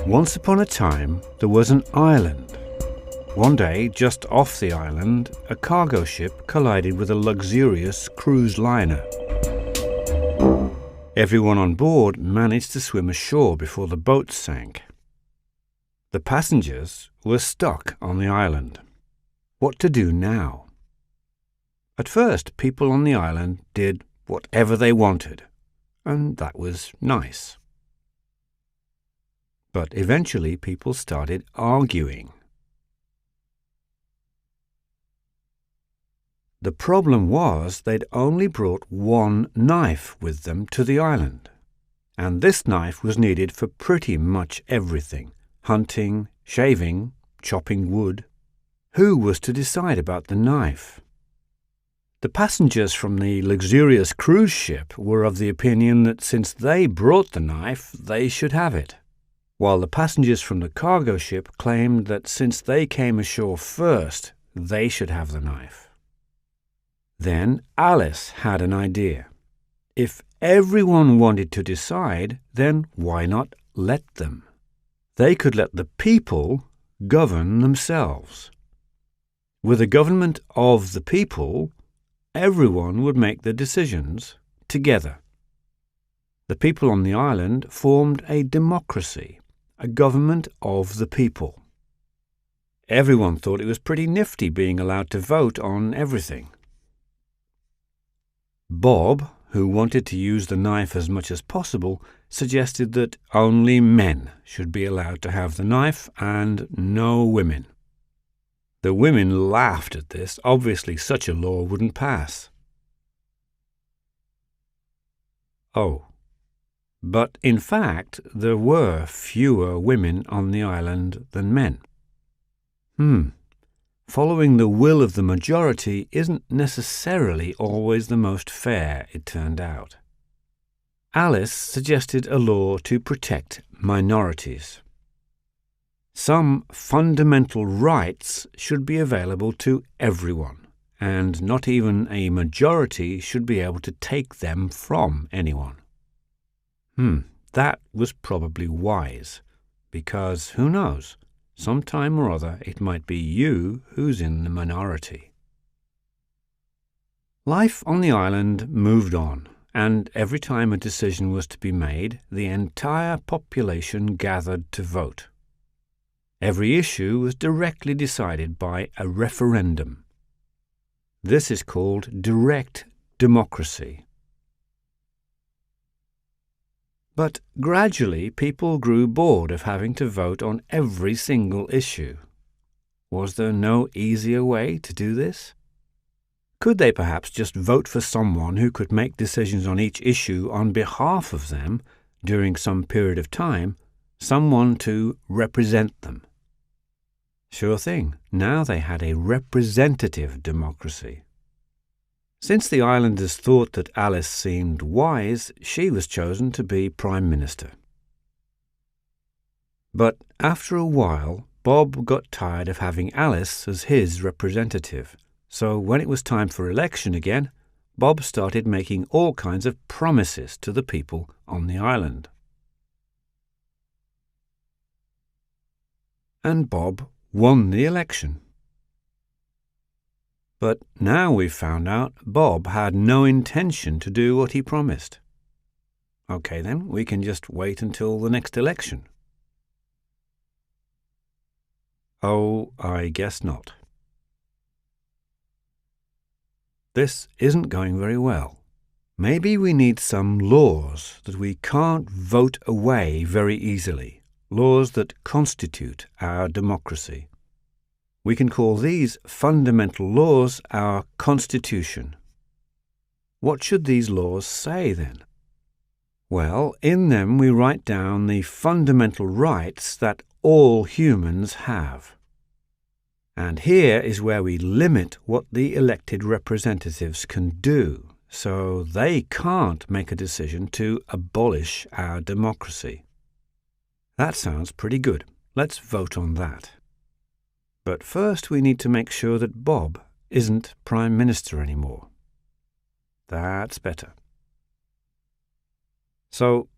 Once upon a time, there was an island. One day, just off the island, a cargo ship collided with a luxurious cruise liner. Everyone on board managed to swim ashore before the boat sank. The passengers were stuck on the island. What to do now? At first, people on the island did whatever they wanted, and that was nice. But eventually, people started arguing. The problem was they'd only brought one knife with them to the island, and this knife was needed for pretty much everything: hunting, shaving, chopping wood. Who was to decide about the knife? The passengers from the luxurious cruise ship were of the opinion that since they brought the knife, they should have it, while the passengers from the cargo ship claimed that since they came ashore first, they should have the knife. Then Alice had an idea. If everyone wanted to decide, then why not let them? They could let the people govern themselves. With a government of the people, everyone would make the decisions together. The people on the island formed a democracy, a government of the people. Everyone thought it was pretty nifty being allowed to vote on everything. Bob, who wanted to use the knife as much as possible, suggested that only men should be allowed to have the knife and no women. The women laughed at this. Obviously, such a law wouldn't pass. Oh, but in fact, there were fewer women on the island than men. Following the will of the majority isn't necessarily always the most fair, it turned out. Alice suggested a law to protect minorities. Some fundamental rights should be available to everyone, and not even a majority should be able to take them from anyone. That was probably wise, because who knows? Sometime or other it might be you who's in the minority. Life on the island moved on, and every time a decision was to be made, the entire population gathered to vote. Every issue was directly decided by a referendum. This is called direct democracy. But gradually people grew bored of having to vote on every single issue. Was there no easier way to do this? Could they perhaps just vote for someone who could make decisions on each issue on behalf of them during some period of time, someone to represent them? Sure thing, now they had a representative democracy. Since the islanders thought that Alice seemed wise, she was chosen to be Prime Minister. But after a while, Bob got tired of having Alice as his representative, so when it was time for election again, Bob started making all kinds of promises to the people on the island. And Bob won the election. But now we've found out Bob had no intention to do what he promised. Okay then, we can just wait until the next election. Oh, I guess not. This isn't going very well. Maybe we need some laws that we can't vote away very easily, laws that constitute our democracy. We can call these fundamental laws our Constitution. What should these laws say then? Well, in them we write down the fundamental rights that all humans have. And here is where we limit what the elected representatives can do, so they can't make a decision to abolish our democracy. That sounds pretty good. Let's vote on that. But first we need to make sure that Bob isn't Prime Minister anymore. That's better. So